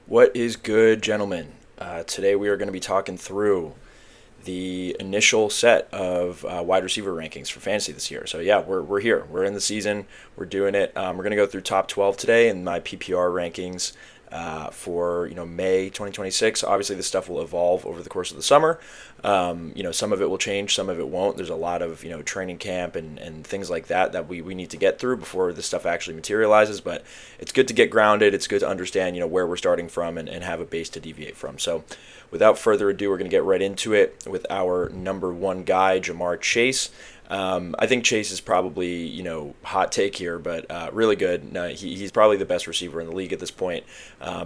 What is good, gentlemen? Today we are going to be talking through the initial set of wide receiver rankings for fantasy this year. So yeah, we're here. We're in the season. We're doing it. We're going to go through top 12 today in my PPR rankings for May 2026. Obviously, this stuff will evolve over the course of the summer. Some of it will change, some of it won't. There's a lot of training camp and things like that we need to get through before this stuff actually materializes. But it's good to get grounded. It's good to understand where we're starting from and have a base to deviate from. So without further ado, we're going to get right into it with our number one guy, Ja'Marr Chase. I think Chase is probably, hot take here, but really good. No, he's probably the best receiver in the league at this point,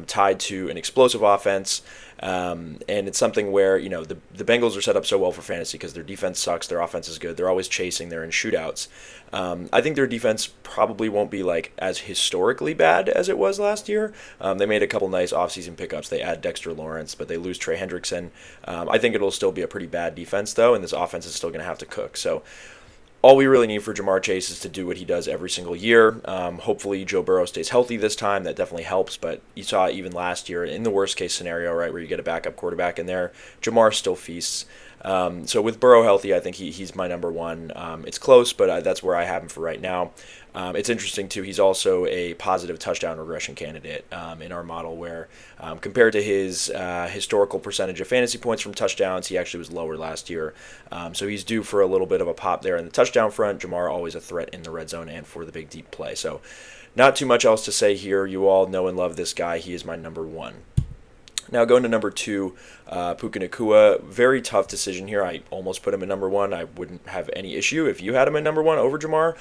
tied to an explosive offense. And it's something where, the Bengals are set up so well for fantasy because their defense sucks, their offense is good, they're always chasing, they're in shootouts. I think their defense probably won't be like as historically bad as it was last year. They made a couple nice offseason pickups. They add Dexter Lawrence, but they lose Trey Hendrickson. I think it'll still be a pretty bad defense, though, and this offense is still going to have to cook. So all we really need for Ja'Marr Chase is to do what he does every single year. Hopefully Joe Burrow stays healthy this time. That definitely helps, but you saw even last year in the worst case scenario, right, where you get a backup quarterback in there, Ja'Marr still feasts. So with Burrow healthy, I think he's my number one. It's close, but that's where I have him for right now. It's interesting, too. He's also a positive touchdown regression candidate in our model where compared to his historical percentage of fantasy points from touchdowns, he actually was lower last year. So he's due for a little bit of a pop there in the touchdown front. Ja'Marr always a threat in the red zone and for the big deep play. So not too much else to say here. You all know and love this guy. He is my number one. Now going to number two, Puka Nacua. Very tough decision here. I almost put him at number one. I wouldn't have any issue if you had him at number one over Ja'Marr.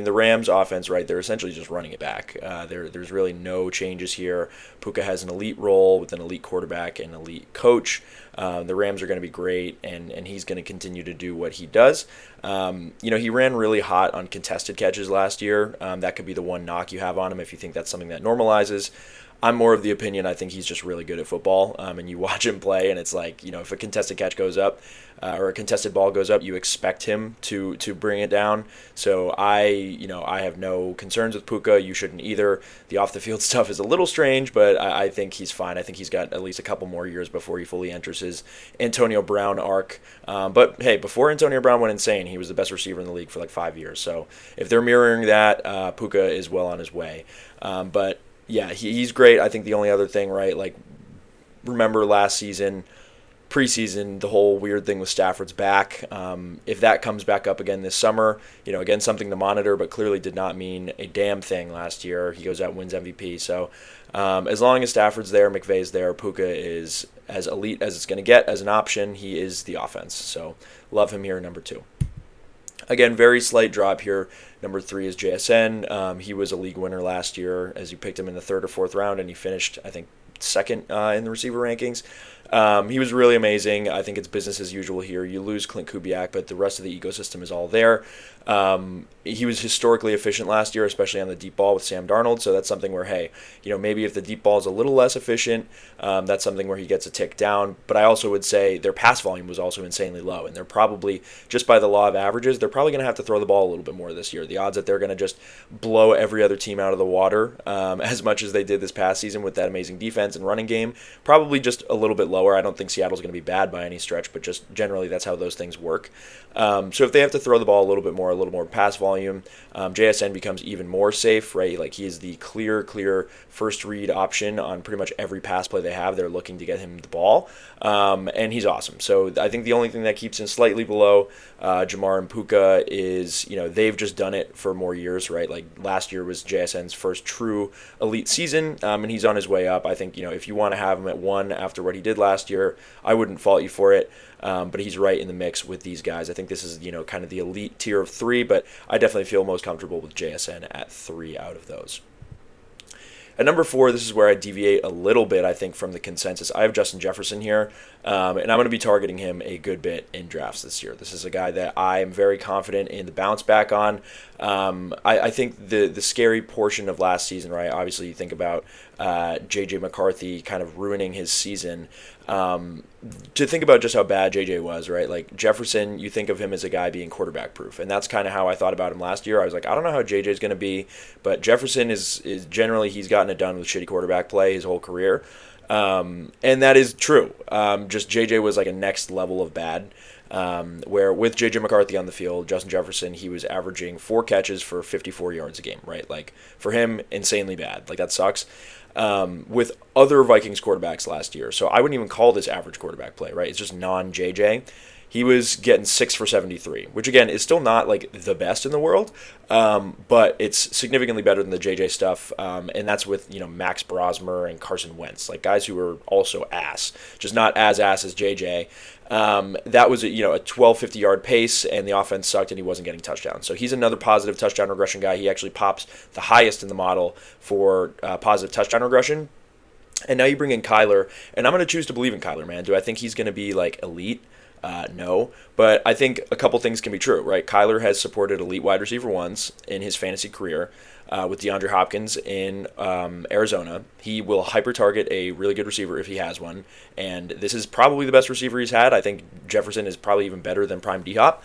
The Rams offense, right, they're essentially just running it back. There's really no changes here. Puka has an elite role with an elite quarterback and elite coach. The Rams are going to be great, and he's going to continue to do what he does. He ran really hot on contested catches last year. That could be the one knock you have on him if you think that's something that normalizes. I'm more of the opinion I think he's just really good at football, and you watch him play, and it's like, if a contested catch goes up or a contested ball goes up, you expect him to bring it down. So I have no concerns with Puka. You shouldn't either. The off-the-field stuff is a little strange, but I think he's fine. I think he's got at least a couple more years before he fully enters his Antonio Brown arc. But, hey, before Antonio Brown went insane, he was the best receiver in the league for like 5 years. So if they're mirroring that, Puka is well on his way. But yeah, he's great. I think the only other thing, right, like remember last season, preseason, the whole weird thing with Stafford's back. If that comes back up again this summer, again, something to monitor, but clearly did not mean a damn thing last year. He goes out and wins MVP. So as long as Stafford's there, McVay's there, Puka is as elite as it's going to get as an option. He is the offense. So love him here, number two. Again, very slight drop here. Number three is JSN. He was a league winner last year as you picked him in the third or fourth round, and he finished, I think, second in the receiver rankings. He was really amazing. I think it's business as usual here. You lose Clint Kubiak, but the rest of the ecosystem is all there. He was historically efficient last year, especially on the deep ball with Sam Darnold. So that's something where, hey, maybe if the deep ball is a little less efficient, that's something where he gets a tick down. But I also would say their pass volume was also insanely low. And they're probably, just by the law of averages, they're probably going to have to throw the ball a little bit more this year. The odds that they're going to just blow every other team out of the water as much as they did this past season with that amazing defense and running game, probably just a little bit lower. I don't think Seattle's going to be bad by any stretch, but just generally that's how those things work. So if they have to throw the ball a little bit more, a little more pass volume, JSN becomes even more safe, right? Like he is the clear first read option on pretty much every pass play they have. They're looking to get him the ball, and he's awesome. So I think the only thing that keeps him slightly below Ja'Marr and Puka is, they've just done it for more years, right? Like last year was JSN's first true elite season, and he's on his way up. I think, if you want to have him at one after what he did last year, I wouldn't fault you for it. But he's right in the mix with these guys. I think this is, kind of the elite tier of three, but I definitely feel most comfortable with JSN at 3 out of those. At number 4, this is where I deviate a little bit, I think, from the consensus. I have Justin Jefferson here, and I'm going to be targeting him a good bit in drafts this year. This is a guy that I am very confident in the bounce back on. I think the scary portion of last season, right, obviously you think about J.J. McCarthy kind of ruining his season. To think about just how bad J.J. was, right? Like Jefferson, you think of him as a guy being quarterback proof, and that's kind of how I thought about him last year. I was like, I don't know how J.J. is going to be, but Jefferson is generally he's gotten it done with shitty quarterback play his whole career. And that is true. Just J.J. was like a next level of bad. Where with J.J. McCarthy on the field, Justin Jefferson, he was averaging 4 catches for 54 yards a game, right? Like, for him, insanely bad. Like, that sucks. With other Vikings quarterbacks last year, so I wouldn't even call this average quarterback play, right? It's just non-JJ. He was getting 6 for 73, which again is still not like the best in the world, but it's significantly better than the JJ stuff, and that's with Max Brosmer and Carson Wentz, like guys who are also ass, just not as ass as JJ. That was a 1250-yard pace, and the offense sucked, and he wasn't getting touchdowns. So he's another positive touchdown regression guy. He actually pops the highest in the model for positive touchdown regression. And now you bring in Kyler, and I'm going to choose to believe in Kyler, man. Do I think he's going to be like elite? No, but I think a couple things can be true, right? Kyler has supported elite wide receiver ones in his fantasy career with DeAndre Hopkins in Arizona. He will hyper-target a really good receiver if he has one, and this is probably the best receiver he's had. I think Jefferson is probably even better than Prime D-Hop.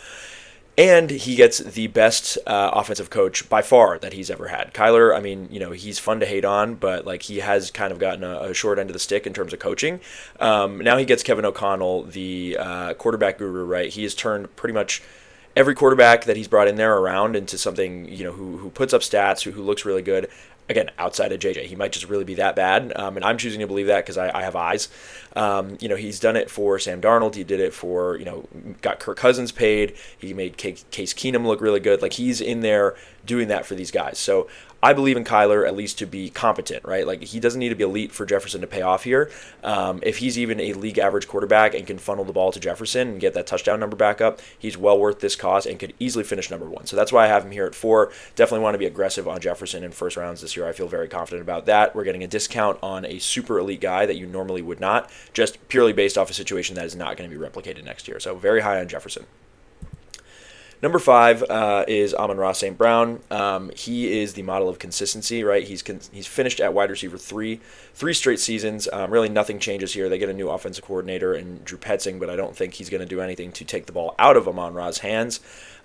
And he gets the best offensive coach by far that he's ever had. Kyler, I mean, he's fun to hate on, but like he has kind of gotten a short end of the stick in terms of coaching. Now he gets Kevin O'Connell, the quarterback guru, right? He has turned pretty much every quarterback that he's brought in there around into something, who puts up stats, who looks really good. Again, outside of JJ, he might just really be that bad, and I'm choosing to believe that because I have eyes. He's done it for Sam Darnold. He did it for, got Kirk Cousins paid. He made Case Keenum look really good. Like, he's in there doing that for these guys. So I believe in Kyler at least to be competent, right? Like, he doesn't need to be elite for Jefferson to pay off here. If he's even a league average quarterback and can funnel the ball to Jefferson and get that touchdown number back up, he's well worth this cost and could easily finish number 1. So that's why I have him here at 4. Definitely want to be aggressive on Jefferson in first rounds this year. I feel very confident about that. We're getting a discount on a super elite guy that you normally would not, just purely based off a situation that is not going to be replicated next year. So very high on Jefferson. Number 5 is Amon-Ra St. Brown. He is the model of consistency, right? He's finished at wide receiver 3 straight seasons. Really nothing changes here. They get a new offensive coordinator in Drew Petzing, but I don't think he's going to do anything to take the ball out of Amon-Ra's hands.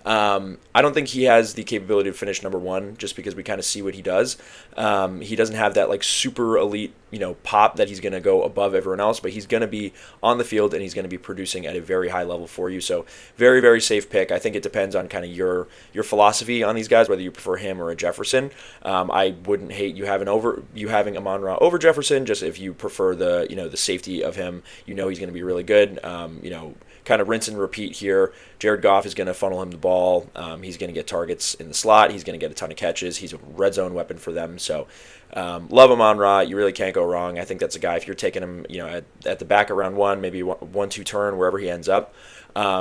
I don't think he has the capability to finish number 1 just because we kind of see what he does. He doesn't have that like super elite, pop that he's going to go above everyone else, but he's going to be on the field and he's going to be producing at a very high level for you. So very, very safe pick. I think it depends on kind of your philosophy on these guys, whether you prefer him or a Jefferson. I wouldn't hate you having Amon-Ra over Jefferson, just if you prefer the safety of him. He's going to be really good. Kind of rinse and repeat here. Jared Goff is going to funnel him the ball. He's going to get targets in the slot. He's going to get a ton of catches. He's a red zone weapon for them. So love Amon-Ra. You really can't go wrong. I think that's a guy, if you're taking him at the back of round 1, maybe 1-2 turn, wherever he ends up,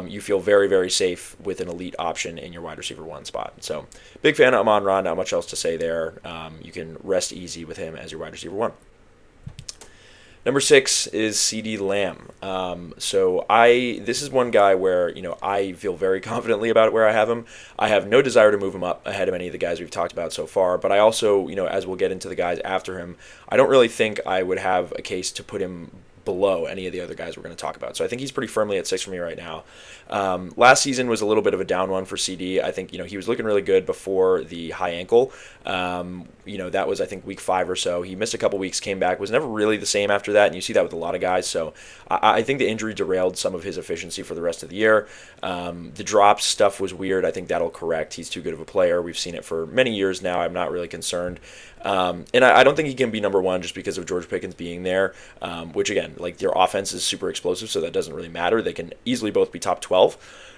you feel very, very safe with an elite option in your wide receiver 1 spot. So big fan of Amon-Ra. Not much else to say there. You can rest easy with him as your wide receiver 1. Number 6 is CeeDee Lamb. This is one guy where, I feel very confidently about where I have him. I have no desire to move him up ahead of any of the guys we've talked about so far, but I also, as we'll get into the guys after him, I don't really think I would have a case to put him below any of the other guys we're going to talk about. So I think he's pretty firmly at 6 for me right now. Last season was a little bit of a down one for CD. I think, he was looking really good before the high ankle. That was, I think, week 5 or so. He missed a couple weeks, came back, was never really the same after that, and you see that with a lot of guys. So I think the injury derailed some of his efficiency for the rest of the year. The drops stuff was weird. I think that'll correct. He's too good of a player. We've seen it for many years now. I'm not really concerned. And I don't think he can be number 1 just because of George Pickens being there, which, again, like, their offense is super explosive, so that doesn't really matter. They can easily both be top 12.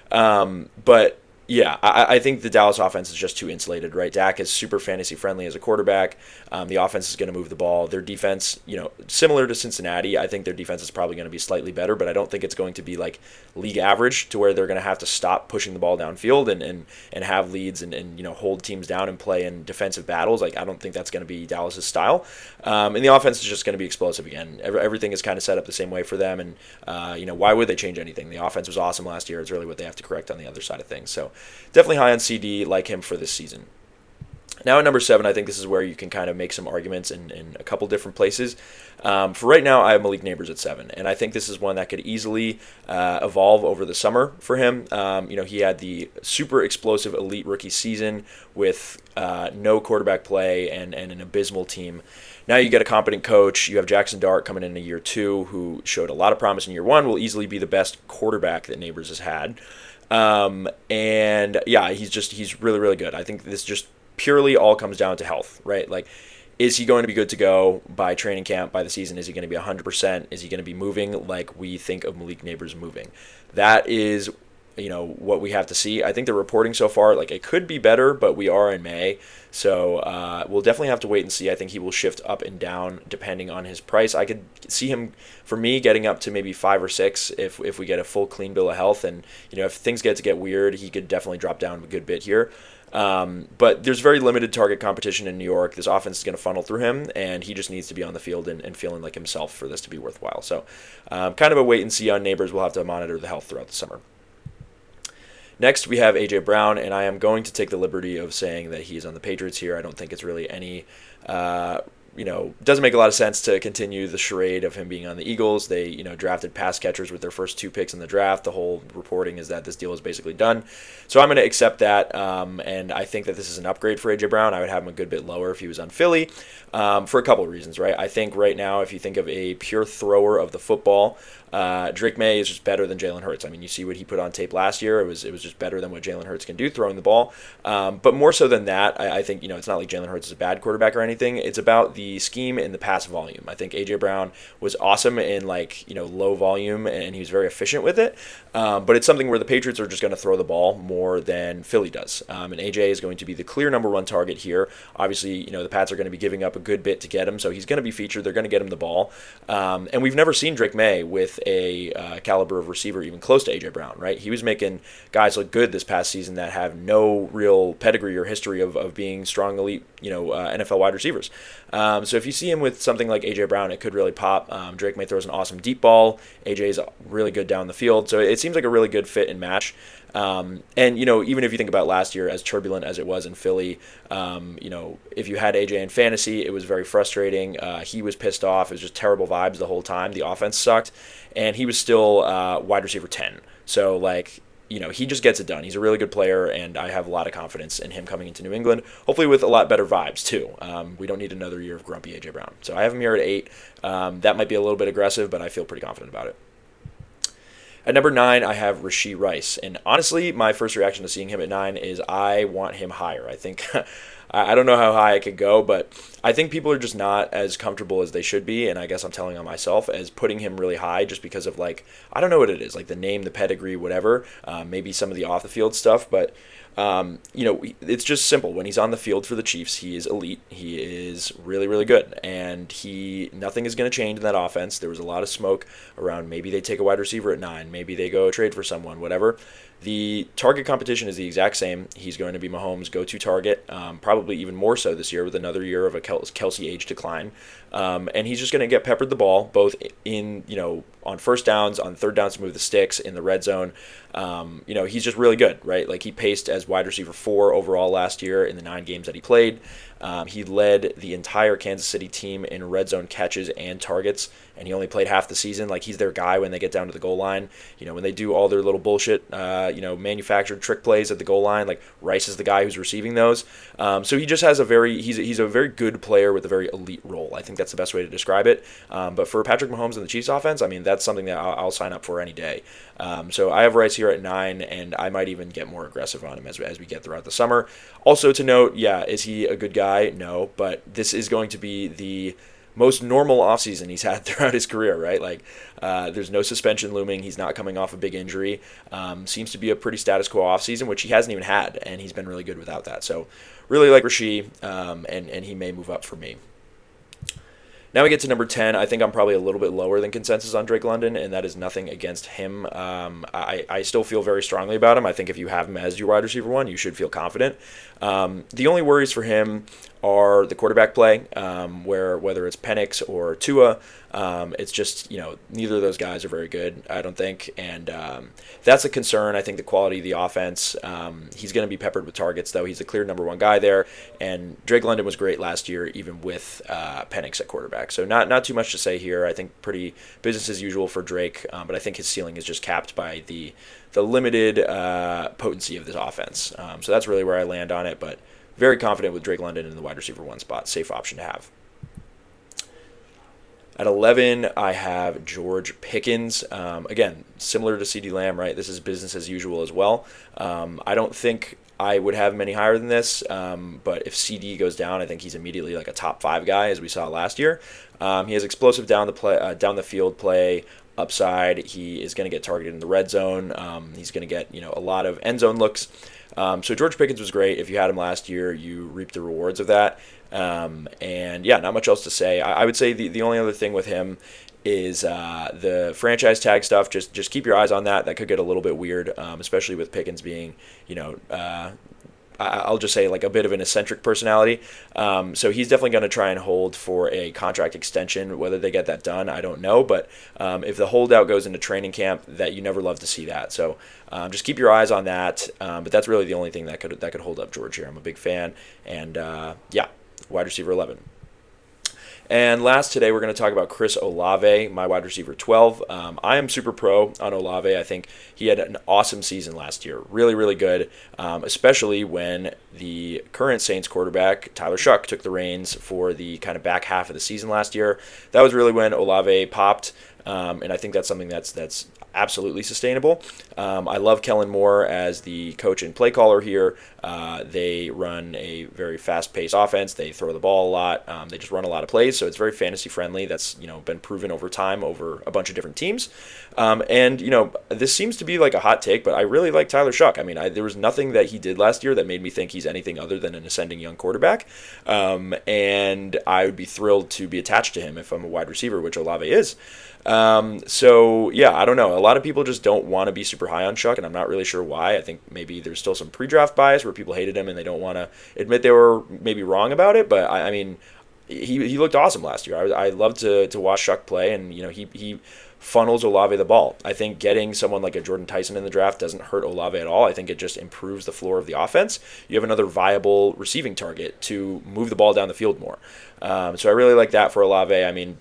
But yeah, I think the Dallas offense is just too insulated, right? Dak is super fantasy friendly as a quarterback. The offense is going to move the ball. Their defense, similar to Cincinnati, I think their defense is probably going to be slightly better, but I don't think it's going to be like league average to where they're going to have to stop pushing the ball downfield and have leads and hold teams down and play in defensive battles. Like, I don't think that's going to be Dallas's style. And the offense is just going to be explosive again. Everything is kind of set up the same way for them, and why would they change anything? The offense was awesome last year. It's really what they have to correct on the other side of things. So definitely high on CD, like him for this season. Now at number 7, I think this is where you can kind of make some arguments in a couple different places. For right now, I have Malik Nabers at 7, and I think this is one that could easily evolve over the summer for him. He had the super explosive elite rookie season with no quarterback play and an abysmal team. Now you get a competent coach. You have Jackson Dart coming in year 2, who showed a lot of promise in year 1, will easily be the best quarterback that Nabers has had. And yeah, he's really, really good. I think this just purely all comes down to health, right? Like, is he going to be good to go by training camp, by the season? Is he going to be 100%? Is he going to be moving like we think of Malik Nabers moving? That is, what we have to see. I think the reporting so far, like, it could be better, but we are in May. So we'll definitely have to wait and see. I think he will shift up and down depending on his price. I could see him, for me, getting up to maybe 5 or 6 if we get a full clean bill of health. And, if things get weird, he could definitely drop down a good bit here. But there's very limited target competition in New York. This offense is going to funnel through him, and he just needs to be on the field and feeling like himself for this to be worthwhile. So kind of a wait and see on Nabers. We'll have to monitor the health throughout the summer. Next, we have A.J. Brown, and I am going to take the liberty of saying that he's on the Patriots here. I don't think it's really any doesn't make a lot of sense to continue the charade of him being on the Eagles. They, drafted pass catchers with their first 2 picks in the draft. The whole reporting is that this deal is basically done. So I'm going to accept that, and I think that this is an upgrade for A.J. Brown. I would have him a good bit lower if he was on Philly, for a couple of reasons, right? I think right now, if you think of a pure thrower of the football, Drake May is just better than Jalen Hurts. I mean, you see what he put on tape last year. It was just better than what Jalen Hurts can do throwing the ball. But more so than that, I think, it's not like Jalen Hurts is a bad quarterback or anything. It's about the scheme and the pass volume. I think A.J. Brown was awesome in low volume, and he was very efficient with it. But it's something where the Patriots are just going to throw the ball more than Philly does. And A.J. is going to be the clear number 1 target here. Obviously, the Pats are going to be giving up a good bit to get him, so he's going to be featured. They're going to get him the ball. And we've never seen Drake May with a caliber of receiver even close to A.J. Brown, right? He was making guys look good this past season that have no real pedigree or history of being strong elite, NFL wide receivers. So if you see him with something like A.J. Brown, it could really pop. Drake May throws an awesome deep ball. A.J. is really good down the field. So it seems like a really good fit and match. And, even if you think about last year, as turbulent as it was in Philly, if you had AJ in fantasy, it was very frustrating. He was pissed off. It was just terrible vibes the whole time. The offense sucked. And he was still wide receiver 10. So, he just gets it done. He's a really good player, and I have a lot of confidence in him coming into New England, hopefully with a lot better vibes, too. We don't need another year of grumpy A.J. Brown. So I have him here at 8. That might be a little bit aggressive, but I feel pretty confident about it. At number 9, I have Rashee Rice. And honestly, my first reaction to seeing him at 9 is I want him higher. I think I don't know how high I could go, but I think people are just not as comfortable as they should be, and I guess I'm telling on myself, as putting him really high just because of, I don't know what it is, the name, the pedigree, whatever, maybe some of the off-the-field stuff, but it's just simple. When he's on the field for the Chiefs, he is elite. He is really, really good. And nothing is going to change in that offense. There was a lot of smoke around maybe they take a wide receiver at 9, maybe they go trade for someone, whatever. The target competition is the exact same. He's going to be Mahomes' go-to target, probably even more so this year with another year of a Kelsey age decline. And he's just going to get peppered the ball, both in, on first downs, on third downs to move the sticks, in the red zone. He's just really good, right? He paced as wide receiver 4 overall last year in the 9 games that he played. He led the entire Kansas City team in red zone catches and targets, and he only played half the season. He's their guy when they get down to the goal line. When they do all their little bullshit, manufactured trick plays at the goal line, Rice is the guy who's receiving those. So he just has he's a very good player with a very elite role. I think that's the best way to describe it. But for Patrick Mahomes and the Chiefs offense, that's something that I'll sign up for any day. So I have Rice here at 9, and I might even get more aggressive on him as we get throughout the summer. Also to note, is he a good guy? No, but this is going to be the most normal offseason he's had throughout his career, right? There's no suspension looming. He's not coming off a big injury. Seems to be a pretty status quo offseason, which he hasn't even had, and he's been really good without that. So really like Rashee, and he may move up for me. Now we get to number 10. I think I'm probably a little bit lower than consensus on Drake London, and that is nothing against him. I still feel very strongly about him. I think if you have him as your wide receiver one, you should feel confident. The only worries for him are the quarterback play, where whether it's Penix or Tua, it's just, neither of those guys are very good, I don't think. And that's a concern. I think the quality of the offense, he's going to be peppered with targets, though. He's the clear number one guy there. And Drake London was great last year, even with Penix at quarterback. So not too much to say here. I think pretty business as usual for Drake, but I think his ceiling is just capped by the limited potency of this offense. So that's really where I land on it, but very confident with Drake London in the wide receiver one spot. Safe option to have. At 11, I have George Pickens. Again, similar to CeeDee Lamb, right? This is business as usual as well. I don't think I would have him any higher than this, but if CD goes down, I think he's immediately like a top 5 guy, as we saw last year. He has explosive down the field play, upside. He is going to get targeted in the red zone. He's going to get a lot of end zone looks. So George Pickens was great. If you had him last year, you reaped the rewards of that. And yeah, not much else to say. I would say the only other thing with him is the franchise tag stuff. Just keep your eyes on that. That could get a little bit weird, especially with Pickens being, I'll just say like a bit of an eccentric personality. So he's definitely going to try and hold for a contract extension. Whether they get that done, I don't know. But if the holdout goes into training camp, that you never love to see that. So just keep your eyes on that. But that's really the only thing that could hold up George here. I'm a big fan. And yeah, wide receiver 11. And last today, we're going to talk about Chris Olave, my wide receiver 12. I am super pro on Olave. I think he had an awesome season last year. Really, really good, especially when the current Saints quarterback, Tyler Shuck, took the reins for the kind of back half of the season last year. That was really when Olave popped, and I think that's something that's absolutely sustainable. I love Kellen Moore as the coach and play caller here. They run a very fast-paced offense. They throw the ball a lot. They just run a lot of plays, so it's very fantasy-friendly. That's been proven over time over a bunch of different teams. And this seems to be like a hot take, but I really like Tyler Shuck. I mean, there was nothing that he did last year that made me think he's anything other than an ascending young quarterback. And I would be thrilled to be attached to him if I'm a wide receiver, which Olave is. So yeah, I don't know. A lot of people just don't want to be super high on Shuck, and I'm not really sure why. I think maybe there's still some pre-draft bias where people hated him and they don't want to admit they were maybe wrong about it. But I mean, he looked awesome last year. I loved to watch Shuck play, and he funnels Olave the ball. I think getting someone like a Jordan Tyson in the draft doesn't hurt Olave at all. I think it just improves the floor of the offense. You have another viable receiving target to move the ball down the field more. So I really like that for Olave. I mean,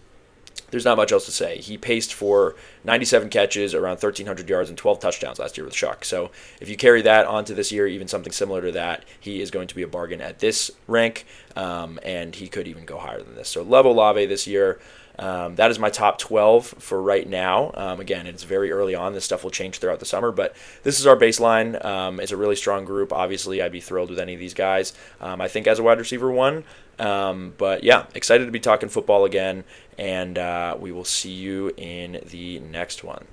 there's not much else to say. He paced for 97 catches, around 1,300 yards, and 12 touchdowns last year with Shuck. So if you carry that onto this year, even something similar to that, he is going to be a bargain at this rank, and he could even go higher than this. So love Olave this year. That is my top 12 for right now. Again, it's very early on. This stuff will change throughout the summer, but this is our baseline. It's a really strong group. Obviously, I'd be thrilled with any of these guys. I think as a wide receiver one. But yeah, excited to be talking football again, and we will see you in the next one.